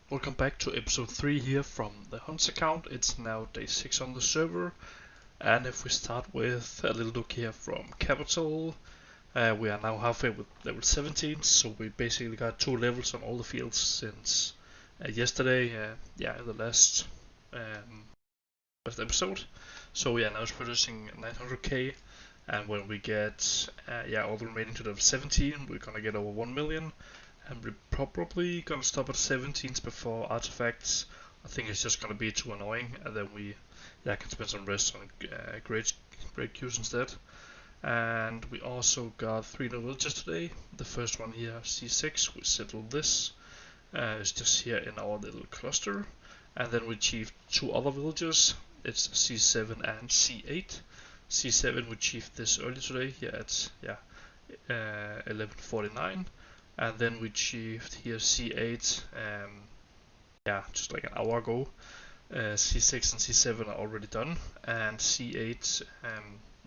Welcome back to episode 3 here from the Huns account. It's now day 6 on the server, and if we start with a little look here from Capital, we are now halfway with level 17, so we basically got 2 levels on all the fields since yesterday, in the last episode. So yeah, now it's producing 900k, and when we get all the remaining to level 17, we're gonna get over 1 million. And we're probably gonna stop at 17s before artifacts. I think it's just gonna be too annoying, and then we can spend some rest on great queues instead. And we also got 3 new villages today. The first one here, C6, we settled this. It's just here in our little cluster. And then we achieved 2 other villages. It's C7 and C8. C7 we achieved this early today. Here at 11:49. And then we achieved here C8, just like an hour ago. C6 and C7 are already done, and C8,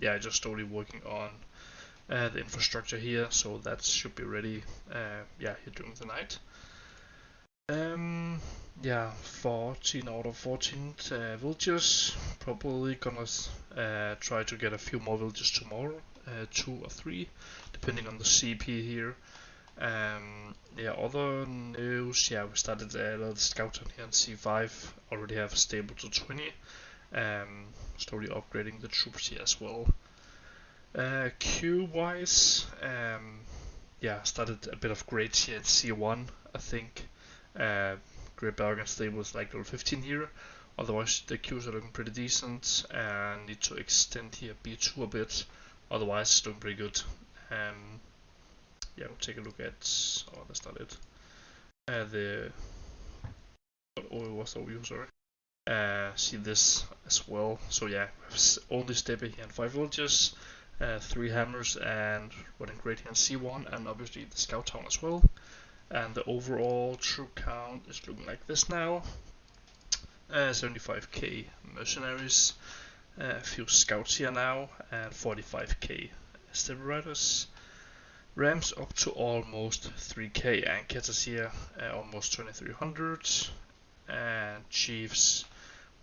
just slowly working on the infrastructure here, so that should be ready, here during the night. 14 out of 14 villages. Probably gonna try to get a few more villages tomorrow, 2 or 3, depending on the CP here. Other news, we started a little scout on here in C5, already have stable to 20, slowly upgrading the troops here as well. Q-wise, started a bit of grades here at C1, I think. Great Bargain stable is like level 15 here, otherwise the queues are looking pretty decent, and need to extend here B2 a bit, otherwise it's looking pretty good. We'll take a look at, that's not it. What's the view, sorry. See this as well. So we have only Steppe here and 5 villages, 3 hammers, and running great here in C1, and obviously the scout town as well. And the overall troop count is looking like this now. 75k mercenaries, a few scouts here now, and 45k Steppe riders. Rams up to almost 3k, and Ketters here almost 2300, and Chiefs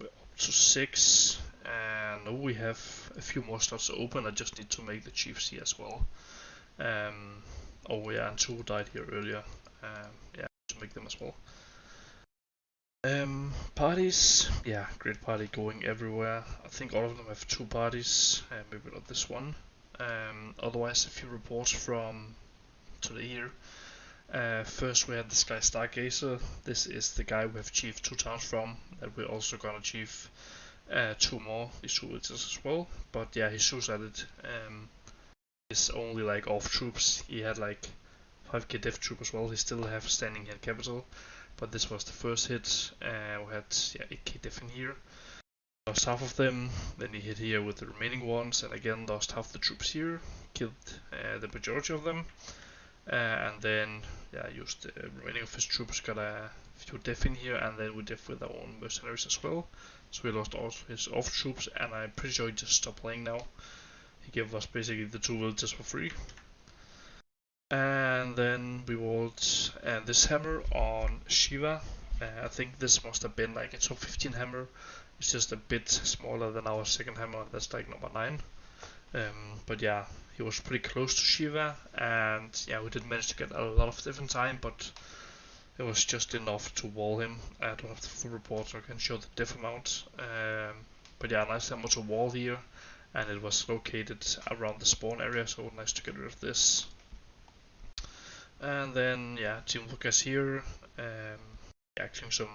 we're up to 6, and we have a few more slots open. I just need to make the Chiefs here as well. And 2 died here earlier, to make them as well. Parties, great party going everywhere. I think all of them have 2 parties, maybe not this one. Otherwise, a few reports from today here. First, we had this guy Stargazer. This is the guy we have achieved 2 towns from. That we're also gonna achieve 2 more, these 2 villages as well. But he suicided. It's only like off troops. He had like 5k death troop as well. He still have standing here in capital. But this was the first hit. We had 8k death in here. Lost half of them, then he hit here with the remaining ones, and again lost half the troops here, killed the majority of them, and then used the remaining of his troops, got a few death in here, and then we death with our own mercenaries as well. So we lost all his off troops, and I'm pretty sure he just stopped playing now. He gave us basically the 2 villages for free. And then we rolled this hammer on Shiva. I think this must have been like a top 15 hammer. It's just a bit smaller than our second hammer, that's like number 9. But he was pretty close to Shiva, and we did manage to get a lot of different time, but it was just enough to wall him. I don't have the full report, so I can show the diff amount. But nice hammer to wall here, and it was located around the spawn area, so nice to get rid of this. And then Team Lucas here, actually some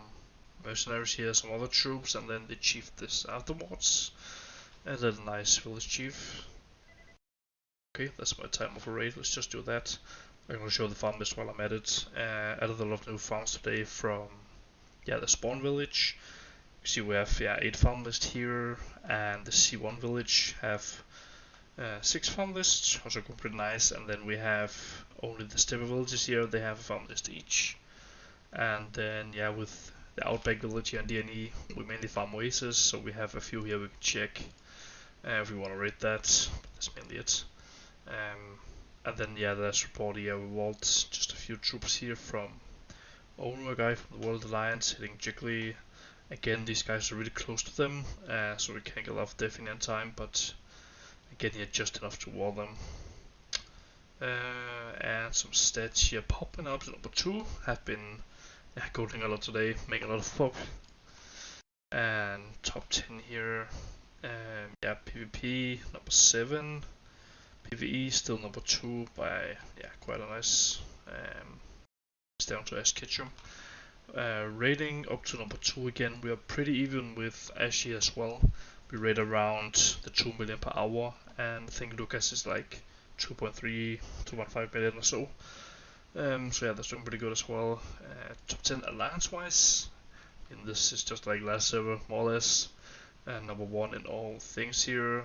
mercenaries here, some other troops, and then they chiefed this afterwards. A little nice village chief. Okay, that's my time of a raid, let's just do that. I'm gonna show the farm list while I'm at it. Added a lot of new farms today from the spawn village. You see we have 8 farm lists here, and the C1 village have 6 farm lists, also going pretty nice, and then we have only the Steppe villages here, they have a farm list each. And then with the Outback village here in DNE, we mainly farm oases, so we have a few here we can check if we want to rate that, but that's mainly it. And then the last report here, we vault just a few troops here from Owner guy from the World Alliance hitting Jiggly. Again, these guys are really close to them, so we can't get a lot of deafening in time, but again here just enough to wall them. And some stats here popping up. Number 2 have been golding a lot today, making a lot of pop. And top 10 here. PvP number 7. PvE still number 2 by quite a nice. It's down to Ash Ketchum. Rating up to number 2 again. We are pretty even with Ashy as well. We rate around the 2 million per hour, and I think Lucas is like 2.3, 2.5 million or so. So yeah, that's doing pretty good as well. Top 10 alliance wise, and this is just like last server more or less. Number 1 in all things here,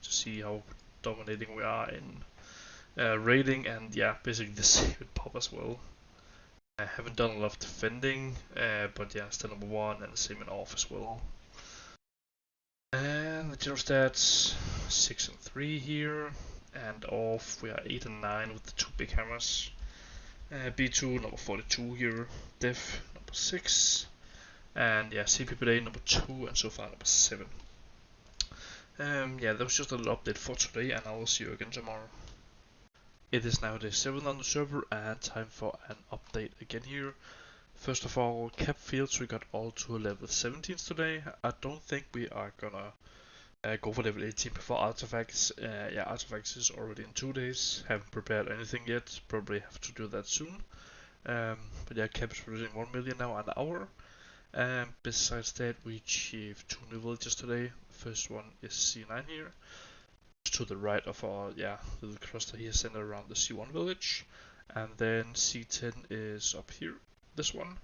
to see how dominating we are in raiding, and yeah, basically the same with pop as well. I haven't done a lot of defending, but yeah, still number 1, and the same in off as well. And the general stats 6 and 3 here, and off we are 8 and 9 with the 2 big hammers. B2 number 42 here, def number 6, and yeah, CP per day number 2, and so far number 7. That was just a little update for today, and I will see you again tomorrow. It is now day 7 on the server, and time for an update again here. First of all, cap fields, we got all to level 17s today. I don't think we are gonna go for level 18 before artifacts. Artifacts is already in 2 days. Haven't prepared anything yet, probably have to do that soon. But yeah, cap is producing 1 million now an hour. Besides that, we achieved 2 new villages today. First one is C9 here, to the right of our little cluster here centered around the C1 village, and then C10 is up here, this one.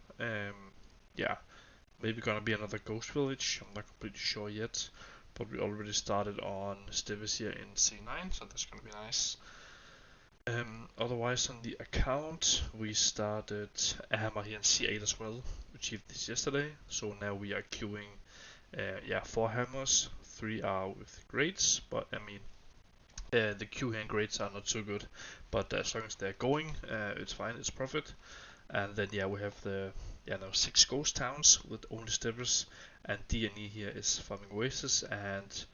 Maybe gonna be another ghost village, I'm not completely sure yet, but we already started on Stevis here in C9, so that's gonna be nice. Otherwise on the account, we started a hammer here in C8 as well. We achieved this yesterday, so now we are queuing 4 hammers. 3 are with grades, but I mean the queue here and grades are not so good, but as long as they're going, it's fine, it's profit. And then we have the now 6 ghost towns with only steppers, and D and E here is farming oasis, and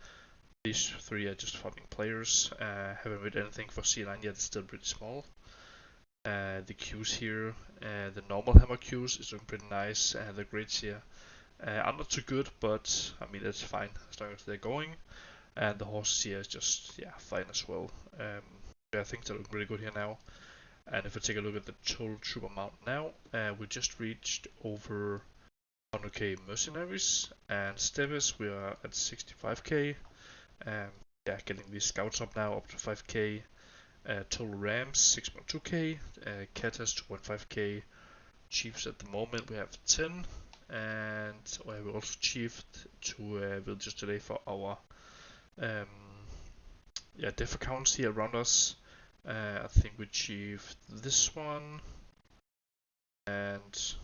these 3 are just farming players. Haven't read anything for C9 yet, it's still pretty small. The queues here, the normal hammer queues is doing pretty nice, and the grades here are not too good, but I mean it's fine as long as they're going. And the horses here is just fine as well. I think they're looking really good here now. And if we take a look at the total troop amount now, we just reached over 100k mercenaries, and Stevis we are at 65k. Getting these scouts up now up to 5k. Total rams 6.2k, Katas 2.5k, chiefs at the moment we have 10, and we also achieved 2 villages today for our diff accounts here around us. I think we achieved this one, and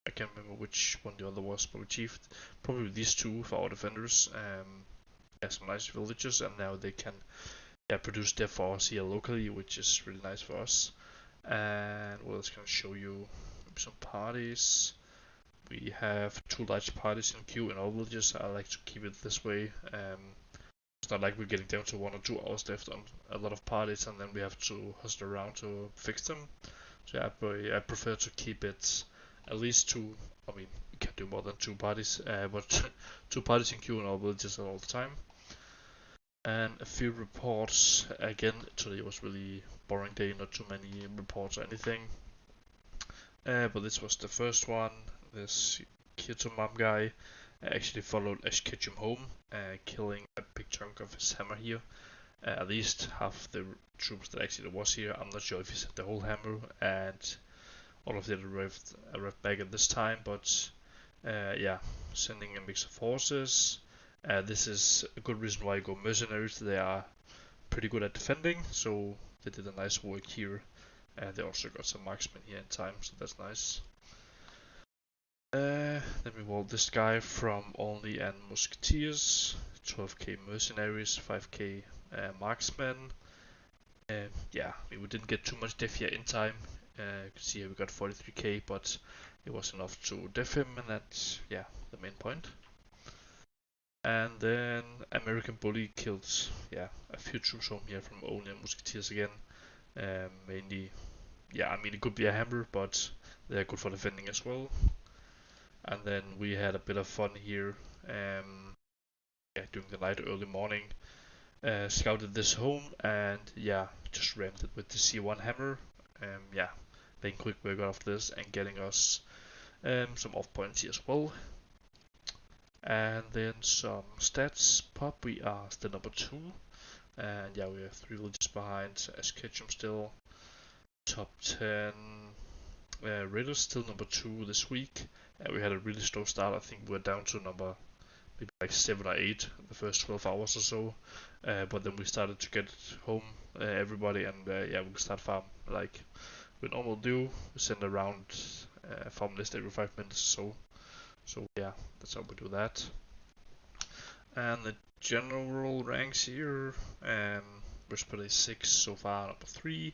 I can't remember which one the other was, but we achieved probably these 2 for our defenders. Some nice villages, and now they can produce their for us here locally, which is really nice for us. And well, it's gonna show you some parties. We have 2 large parties in queue in all villages. I like to keep it this way. It's not like we're getting down to 1 or 2 hours left on a lot of parties, and then we have to hustle around to fix them. So I prefer to keep it at least 2. I mean, we can't do more than 2 parties, but 2 parties in queue in all villages all the time. And a few reports. Again, today was really boring day, not too many reports or anything. But this was the first one. This Kyoto Mom guy actually followed Ash Ketchum home, killing a big chunk of his hammer here. At least half the troops that actually was here. I'm not sure if he sent the whole hammer, and all of them arrived back at this time, but sending a mix of forces. This is a good reason why you go mercenaries. They are pretty good at defending, so they did a nice work here. They also got some marksmen here in time, so that's nice. Then we rolled this guy from Only and Musketeers, 12k mercenaries, 5k marksmen. We didn't get too much diff here in time. You can see here we got 43k, but it was enough to def him, and that's, yeah, the main point. And then American Bully killed, yeah, a few troops home here from only Musketeers again. Mainly, yeah, I mean it could be a hammer, but they're good for defending as well. And then we had a bit of fun here, yeah, during the night, early morning. Scouted this home and yeah, just rammed it with the C1 hammer. Yeah, making quick work out of this and getting us some off points here as well. And then some stats pop. We are still number 2. And yeah, we are 3 villages behind as Ketchum still. Top 10. Raiders still number 2 this week. We had a really slow start. I think we're down to number maybe like 7 or 8 the first 12 hours or so. But then we started to get home, everybody, and yeah, we can start farm like we normally do. We send around farm list every 5 minutes or so. So yeah, that's how we do that. And the general ranks here, we're split 6 so far, number 3.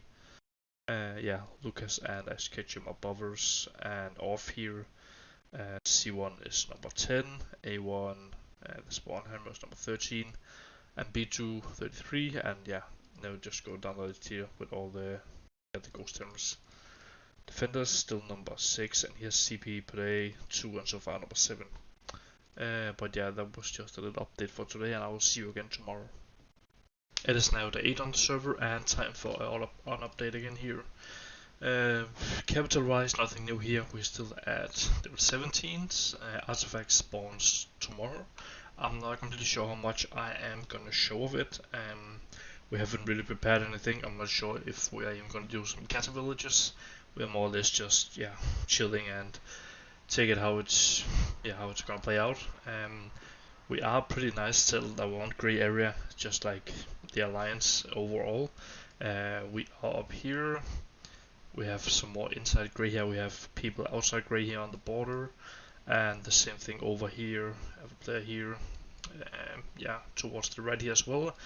Yeah, Lucas and Ash Ketchum above us, and off here, C1 is number 10, A1, the spawn hammer is number 13, and B2 33, and yeah, now just go down the list here with all the ghost hammers. Defenders still number 6, and here's CP Play 2, and so far number 7. But yeah, that was just a little update for today, and I will see you again tomorrow. It is now day 8 on the server, and time for an update again here. Capital wise, nothing new here. We're still at level 17. Artifact spawns tomorrow. I'm not completely sure how much I am gonna show of it. We haven't really prepared anything. I'm not sure if we are even gonna do some cat villages. We're more or less just chilling and take it how it's gonna play out. We are pretty nice still. That one grey area, just like the alliance overall. We are up here. We have some more inside grey here. We have people outside grey here on the border, and the same thing over here. I have a player here. Yeah, towards the right here as well,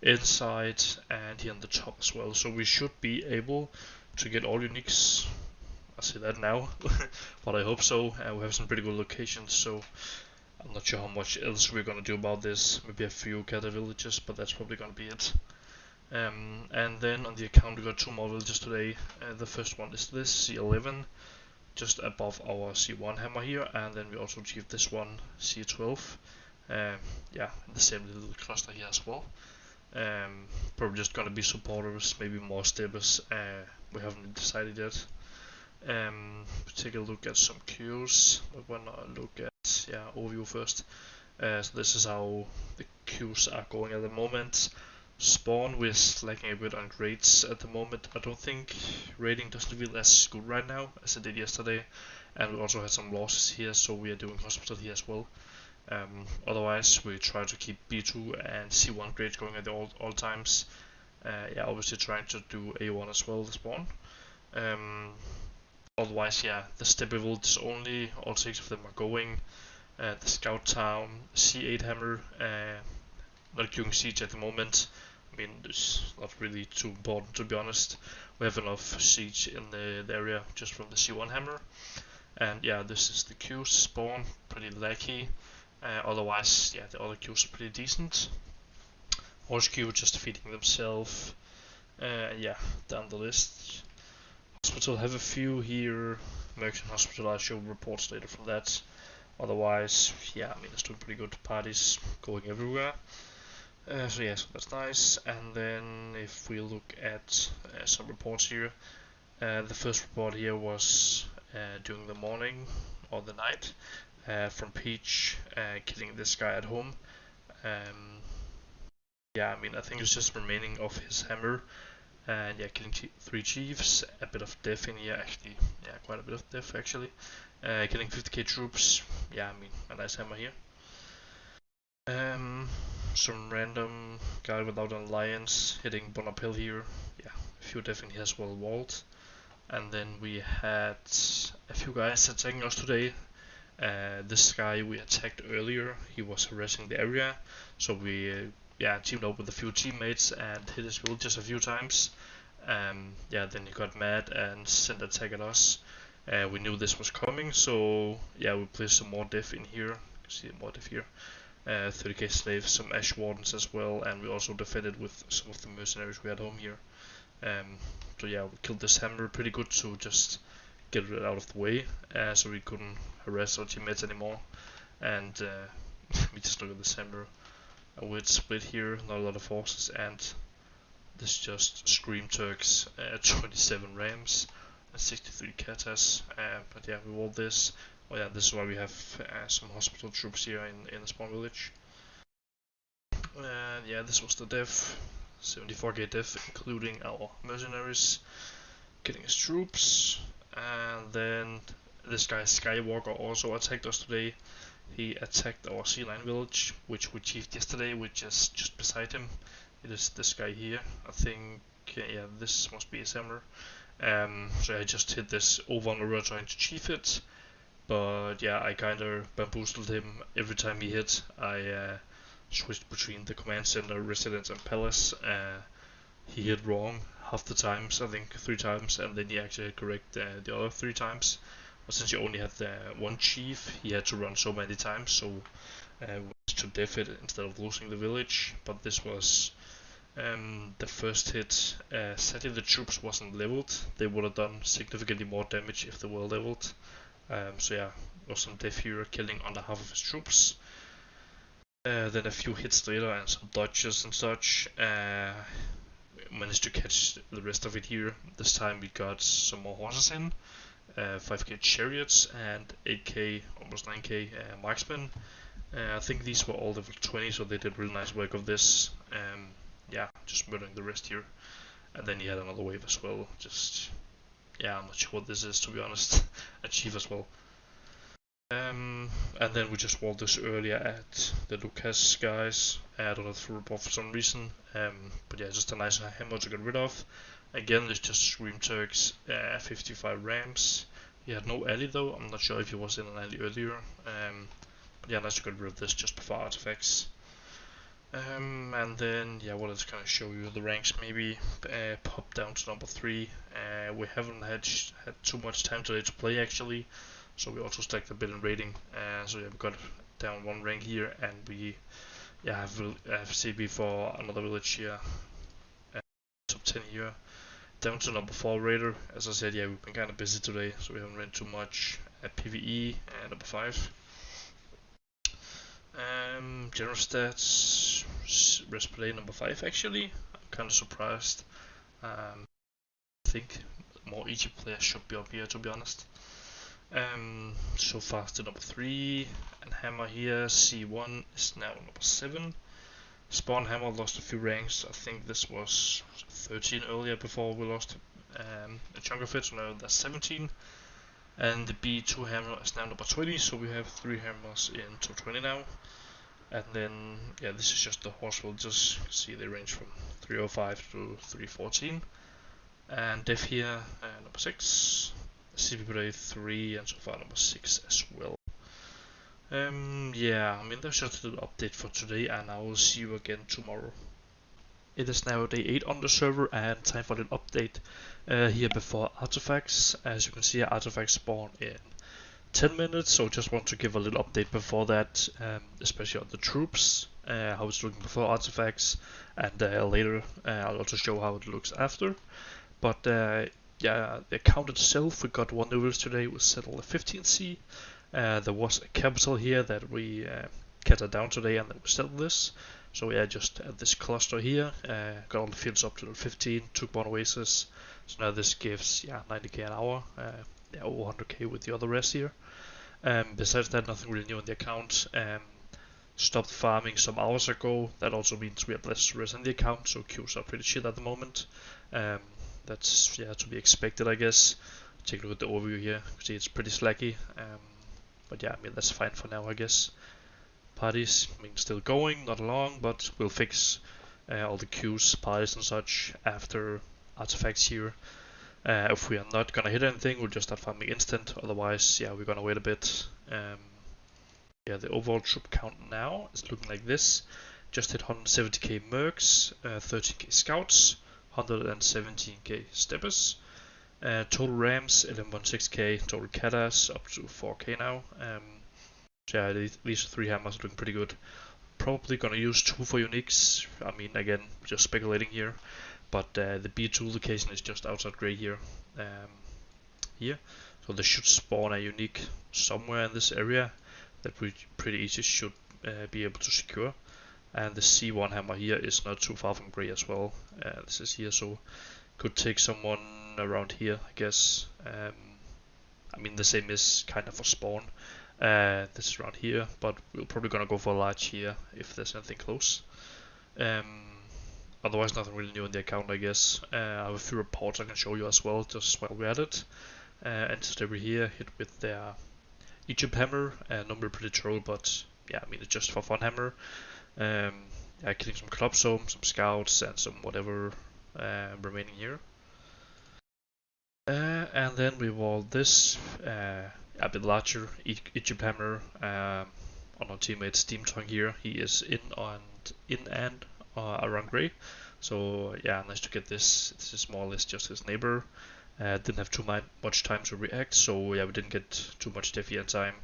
inside and here on the top as well. So we should be able to get all uniques. I say that now, but I hope so. We have some pretty good locations, so I'm not sure how much else we're gonna do about this. Maybe a few gather villages, but that's probably gonna be it. And then on the account we got 2 more villages today. The first one is this, C11, just above our C1 hammer here, and then we also achieved this one, C12. Yeah, in the same little cluster here as well. Probably just gonna be supporters, maybe more steppers. We haven't decided yet. Take a look at some queues. We're gonna look at overview first. So this is how the queues are going at the moment. Spawn, we're slacking a bit on grades at the moment. I don't think raiding doesn't feel as good right now as it did yesterday, and we also had some losses here, so we are doing hospital here as well. Otherwise, we try to keep B2 and C1 grades going at all times. Yeah, obviously trying to do A1 as well, the spawn. Otherwise, yeah, the step is only, all 6 of them are going. The scout town, C8 hammer, not doing siege at the moment. I mean, it's not really too important, to be honest. We have enough siege in the area just from the C1 hammer. And yeah, this is the queue spawn, pretty laggy. Otherwise, yeah, the other queues are pretty decent. Horse queue just feeding themselves. Yeah, down the list. Hospital have a few here. American Hospital, I'll show reports later from that. Otherwise, yeah, I mean, it's doing pretty good. Parties going everywhere. So yeah, so that's nice. And then if we look at some reports here, the first report here was during the morning or the night from Peach killing this guy at home. Yeah, I mean, I think it's just remaining of his hammer. And yeah, killing 3 chiefs, a bit of death in here actually. Yeah, quite a bit of death actually. Killing 50k troops. Yeah, I mean, a nice hammer here. Some random guy without an alliance hitting Bon uphill here. Yeah, a few death in here as well, walled. And then we had a few guys attacking us today. This guy we attacked earlier, he was harassing the area, so we teamed up with a few teammates and hit his villages a few times. Yeah, then he got mad and sent an attack at us. We knew this was coming, so yeah, we placed some more def in here. You can see more def here. 30k slaves, some ash wardens as well, and we also defended with some of the mercenaries we had home here. So yeah, we killed this hammer pretty good to just get it out of the way, so we couldn't harass our teammates anymore. And we just look at this hammer. A weird split here, not a lot of forces, and this just Scream Turks, 27 Rams, and 63 Katas. But yeah, we walled this. Oh yeah, this is why we have some hospital troops here in the spawn village. And yeah, this was the def. 74k def, including our mercenaries getting his troops. And then this guy Skywalker also attacked us today. He attacked our C9 village, which we chiefed yesterday, which is just beside him. It is this guy here. I think, yeah, this must be his hammer. So I just hit this over on the road trying to chief it. But yeah, I kinda bamboozled him every time he hit. I switched between the command center, residence, and palace. He hit wrong half the times, I think 3 times, and then he actually had correct the other 3 times. But since he only had one chief, he had to run so many times, so we managed to def it instead of losing the village. But this was the first hit. Sadly, the troops wasn't leveled. They would have done significantly more damage if they were leveled. So yeah, was some def here, killing under half of his troops. Then a few hits later and some dodges and such. Managed to catch the rest of it here. This time we got some more horses in. 5k chariots and 8k, almost 9k marksmen. I think these were all level 20, so they did really nice work of this. Yeah, just murdering the rest here. And then he had another wave as well. Just, yeah, I'm not sure what this is, to be honest. A chief as well. And then we just walled this earlier at the Lucas guys. I don't know if report for some reason. But yeah, just a nice hammer to get rid of. Again, it's just Scream Turks, 55 Rams. He had no alley though. I'm not sure if he was in an alley earlier. But yeah, nice to get rid of this just before artifacts. And then, yeah, well, let's kind of show you the ranks maybe. Pop down to number 3. We haven't had too much time today to play actually. So we also stacked a bit in rating. So yeah, we got down 1 rank here, and we have CB for another village here. Top 10 here. Down to number 4 raider. As I said, yeah, we've been kind of busy today, so we haven't ran too much. At PvE, number 5. General stats, Respray number 5 actually. I'm kind of surprised. I think more Egypt players should be up here, to be honest. So fast to number 3, and Hammer here, C1 is now number 7. Spawn Hammer lost a few ranks. I think this was 13 earlier before we lost a chunk of it, so now that's 17. And the B2 Hammer is now number 20, so we have 3 hammers in top 20 now. And then, yeah, this is just the horse villages. You can see they range from 305 to 314. And Def here, number 6. CP per day 3, and so far number 6 as well. Yeah, I mean, that's just a little update for today, and I will see you again tomorrow. It is now day 8 on the server, and time for a little update here before artifacts. As you can see, artifacts spawn in 10 minutes, so just want to give a little update before that, especially on the troops, how it's looking before artifacts, and later I'll also show how it looks after. But yeah, the account itself, we got 1 new village today, we settled the 15C. There was a capital here that we cut down today, and then we settled this. So yeah, just at this cluster here, got all the fields up to the 15, took 1 oasis. So now this gives 90k an hour, over 100k with the other rest here. Besides that, nothing really new in the account. Stopped farming some hours ago. That also means we have less res in the account, so queues are pretty chill at the moment. That's to be expected, I guess. Take a look at the overview here. See, it's pretty slacky. But yeah, I mean, that's fine for now, I guess. Parties, I mean, still going, not long, but we'll fix all the queues, parties and such after artifacts here. If we are not gonna hit anything, we'll just start farming instant. Otherwise, yeah, we're gonna wait a bit. Yeah, the overall troop count now is looking like this. Just hit 170k mercs, 30k scouts, 117k steppers. Total rams 11.6k, total katas up to 4k now. So yeah, these three hammers are doing pretty good. Probably gonna use two for uniques. I mean, again, just speculating here, but the B2 location is just outside grey here. Um, here, so they should spawn a unique somewhere in this area that we pretty easy should be able to secure. And the C1 hammer here is not too far from grey as well. This is here, so could take someone around here, I guess. I mean, the same is kind of for spawn. This is around here, but we're probably gonna go for a large here if there's anything close. Um, Otherwise, nothing really new in the account, I guess. I have a few reports I can show you as well, just while we're at it. And just over here, hit with their Egypt hammer. Normally pretty troll, but yeah, I mean, it's just for fun hammer. Yeah, killing some club some scouts, and some whatever remaining here. And then we wall this a bit larger Egypt hammer on our teammate Steam Tongue here. He is in and around grey. So yeah, nice to get this. This is more or less just his neighbor. Didn't have too much time to react, so yeah, we didn't get too much dev in time.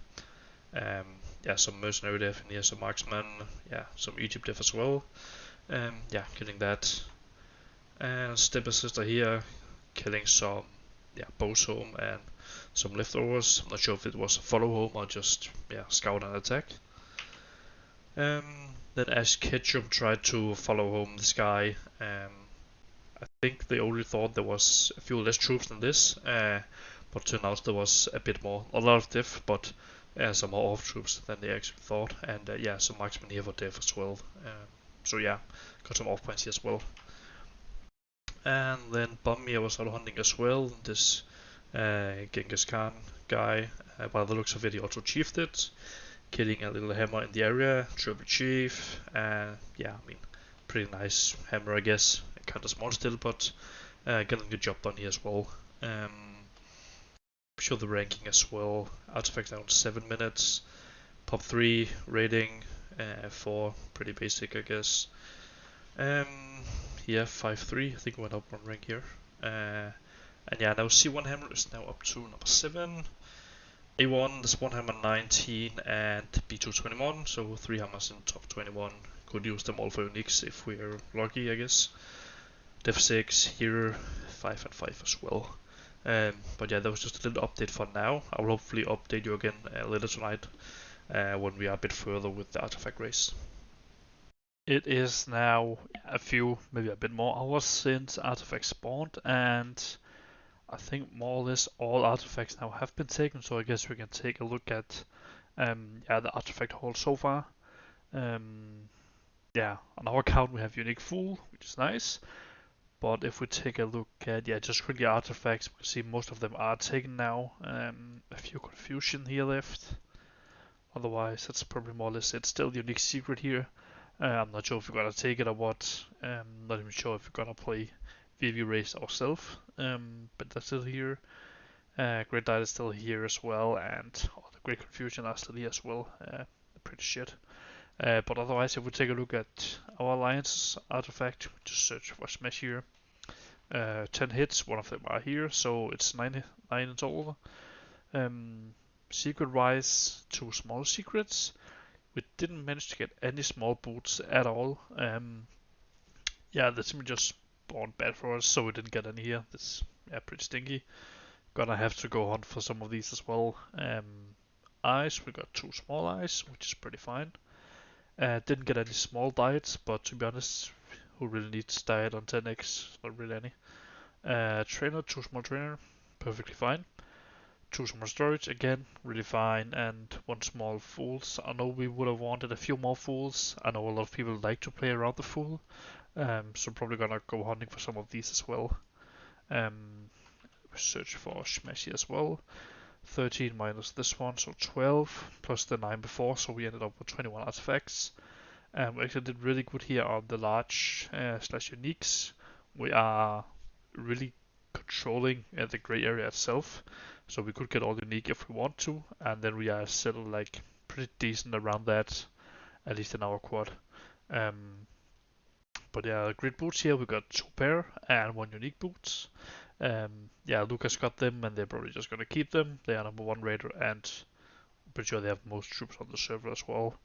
Yeah, some mercenary dev in here, some marksman, yeah, some Egypt dev as well. Yeah, killing that. And stepper sister here, killing some bows home and some leftovers. I'm not sure if it was a follow home or just scout and attack. Then as Ketchup tried to follow home this guy, I think they only thought there was a few less troops than this, but turned out there was a bit more, a lot of diff, but some more off troops than they actually thought, and yeah, some marksmen here for diff as well. So yeah, got some off points here as well. And then Bummy was auto hunting as well. This Genghis Khan guy, by the looks of it, he also chiefed it, killing a little hammer in the area, triple chief. Yeah, I mean, pretty nice hammer, I guess. Kind of small still, but getting the job done here as well. Show the ranking as well. Artifact down 7 minutes. Pop 3 rating 4, pretty basic, I guess. Yeah, 5-3. I think we went up one rank here. And yeah, now C1 hammer is now up to number 7. A1, this one hammer 19, and B2 21. So 3 hammers in top 21. Could use them all for uniques if we're lucky, I guess. Dev 6 here, 5 and 5 as well. But yeah, that was just a little update for now. I will hopefully update you again later tonight when we are a bit further with the artifact race. It is now a few, maybe a bit more hours since artifacts spawned, and I think more or less all artifacts now have been taken, so I guess we can take a look at the artifact haul so far. Yeah, on our account we have unique fool, which is nice. But if we take a look at just quickly artifacts, we can see most of them are taken now. A few confusion here left. Otherwise, that's probably more or less it. Still unique secret here. I'm not sure if we're gonna take it or what. Not even sure if we're gonna play VV race ourselves. But that's still here. Great Diet is still here as well, and all the Great Confusion are still here as well. Pretty shit. But otherwise, if we take a look at our alliance artifact, we just search for Smash here. 10 hits, one of them are here, so it's 9 in total. Secret wise, 2 small secrets. We didn't manage to get any small boots at all. Yeah, the team just spawned bad for us, so we didn't get any here. That's pretty stinky. Gonna have to go hunt for some of these as well. Eyes, we got 2 small eyes, which is pretty fine. Didn't get any small diets, but to be honest, who really needs diet on 10x? Not really any. Trainer, 2 small trainer, perfectly fine. 2 small storage, again, really fine. And 1 small fools. I know we would have wanted a few more fools. I know a lot of people like to play around the fool. So I'm probably gonna go hunting for some of these as well. Search for Smashy as well. 13 minus this one, so 12, plus the 9 before, so we ended up with 21 artifacts. We actually did really good here on the large slash uniques. We are really controlling the gray area itself, so we could get all unique if we want to, and then we are still like pretty decent around that, at least in our quad. But yeah, grid boots here, we got 2 pair and 1 unique boots. Yeah, Lucas got them and they're probably just gonna keep them. They are number 1 raider and I'm pretty sure they have most troops on the server as well.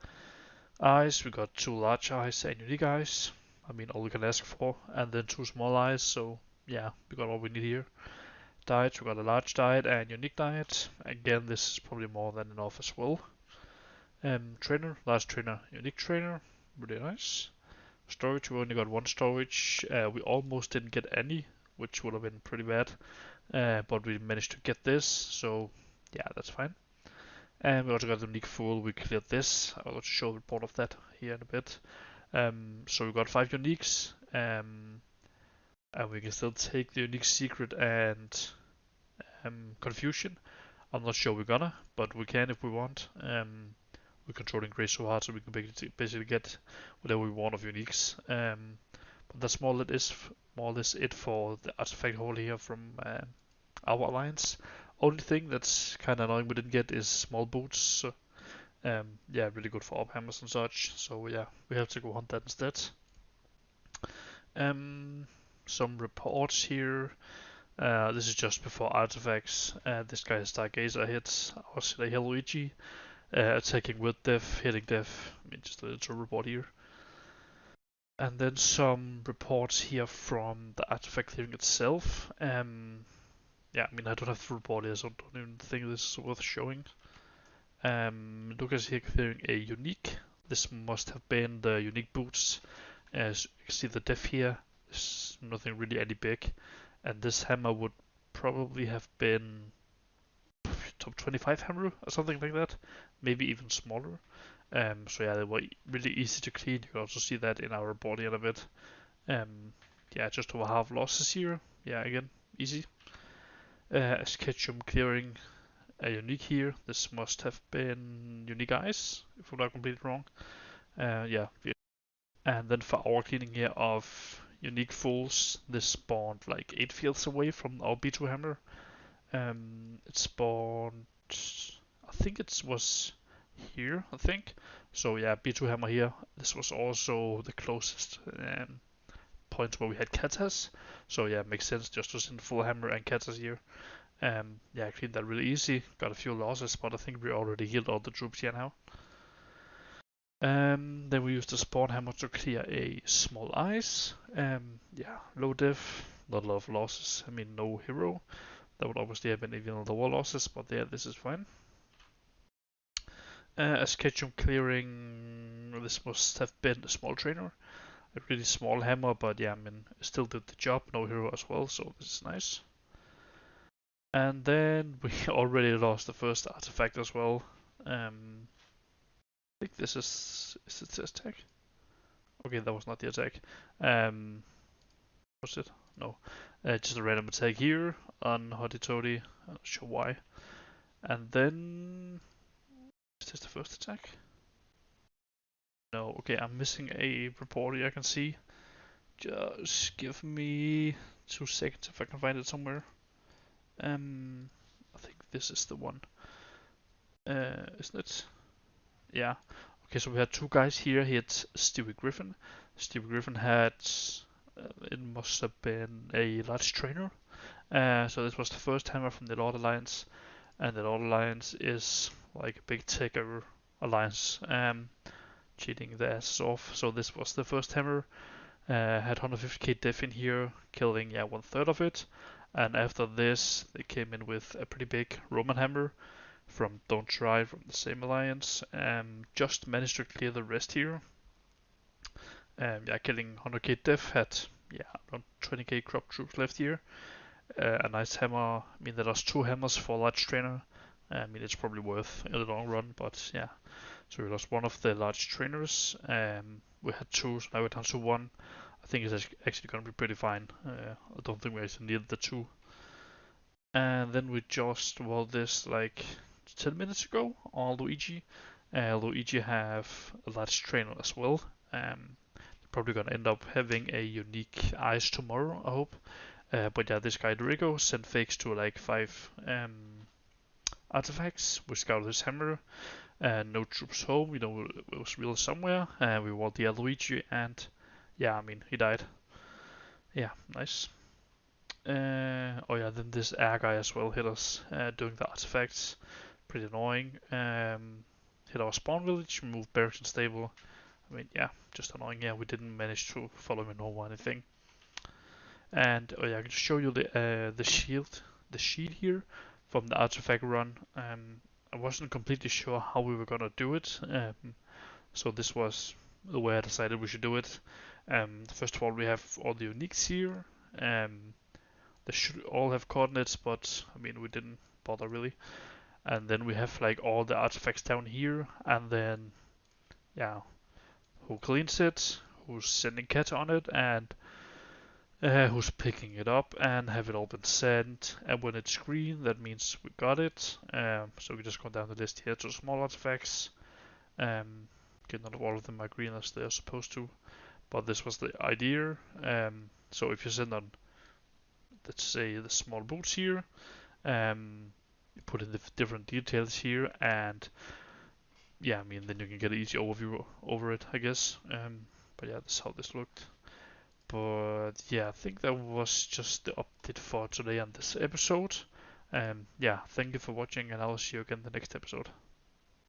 Eyes, we got 2 large eyes and unique eyes. I mean, all we can ask for. And then 2 small eyes, so yeah, we got all we need here. Diets, we got a large diet and unique diet. Again, this is probably more than enough as well. Trainer, large trainer, unique trainer, really nice. Storage, we only got 1 storage. We almost didn't get any, which would have been pretty bad. But we managed to get this, so yeah, that's fine. And we also got the unique full, we cleared this. I'll show a report of that here in a bit. So we got 5 uniques, and we can still take the unique secret and confusion. I'm not sure we're gonna, but we can if we want. We're controlling Grey so hard so we can basically get whatever we want of uniques. But that's more or less it for the artifact hole here from our alliance. Only thing that's kind of annoying we didn't get is small boots. So, yeah, really good for up hammers and such. So yeah, we have to go hunt that instead. Some reports here. This is just before artifacts. This guy has Stargazer hits. Our Silly Luigi. Attacking with def, hitting def. I mean, just a little report here. And then some reports here from the artifact clearing itself. Yeah, I mean, I don't have the report here, so I don't even think this is worth showing. Lucas here clearing a unique. This must have been the unique boots. As you can see the def here, there's nothing really any big. And this hammer would probably have been top 25 hammer or something like that, maybe even smaller. So yeah, they were really easy to clean. You can also see that in our body in a bit. Yeah, just over half losses here. Yeah, again, easy. Sketchum clearing a unique here. This must have been unique eyes, if I'm not completely wrong. Yeah. And then for our cleaning here of unique fools, this spawned like 8 fields away from our B2 hammer. It spawned, I think it was here, I think. So yeah, B2 hammer here. This was also the closest point where we had katas. So yeah, it makes sense just to send full hammer and katas here. Yeah, I cleaned that really easy. Got a few losses, but I think we already healed all the troops here now. Then we used the spawn hammer to clear a small ice. Yeah, low diff, not a lot of losses. I mean, no hero. That would obviously have been even lower losses, but yeah, this is fine. As Ketchum clearing, this must have been a small trainer. A really small hammer, but yeah, I mean, still did the job. No hero as well, so this is nice. And then we already lost the first artifact as well. I think this is it the attack? Okay, that was not the attack. Was it? No. Just a random attack here on Hotty Toddy. I'm not sure why. And then is this the first attack? No. Okay, I'm missing a report here I can see. Just give me 2 seconds if I can find it somewhere. I think this is the one. Isn't it? Yeah. Okay, so we had 2 guys here. He had Stewie Griffin. Stewie Griffin had, it must have been a large trainer. So this was the first hammer from the Lord Alliance, and the Lord Alliance is like a big takeover alliance, cheating the asses off. So this was the first hammer. Had 150k def in here, killing 1/3 of it. And after this, they came in with a pretty big Roman hammer from Don't Try from the same alliance. Just managed to clear the rest here. Yeah, killing 100k def, had around 20k crop troops left here. A nice hammer. I mean, there are 2 hammers for large trainer. I mean, it's probably worth in the long run, but yeah. So we lost one of the large trainers. We had 2, so now we're down to 1. I think it's actually going to be pretty fine. I don't think we actually need the 2. And then we just won this like 10 minutes ago on Luigi. Luigi have a large trainer as well. Probably gonna end up having a unique eyes tomorrow, I hope. But yeah, this guy Dorigo sent fakes to like 5 artifacts. We scouted his hammer. No troops home. We know it was real somewhere. We want the Luigi, and Yeah, I mean, he died. Yeah, nice. Oh yeah, then this air guy as well hit us doing the artifacts. Pretty annoying. Hit our spawn village, moved barracks and stable. I mean, yeah, just annoying. Yeah, we didn't manage to follow him or anything. And oh yeah, I can show you the shield here from the artifact run. I wasn't completely sure how we were gonna do it, so this was the way I decided we should do it. First of all, we have all the uniques here. They should all have coordinates, but I mean we didn't bother really. And then we have like all the artifacts down here, and then yeah, who cleans it, who's sending cat on it, and who's picking it up, and have it all been sent. And when it's green, that means we got it. So we just go down the list here to small artifacts. Again, not all of them are green as they're supposed to, but this was the idea. So if you send on, let's say, the small boots here, you put in the different details here, and yeah, I mean, then you can get an easy overview over it, I guess. But yeah, that's how this looked. But yeah, I think that was just the update for today on this episode. Yeah, thank you for watching, and I'll see you again in the next episode.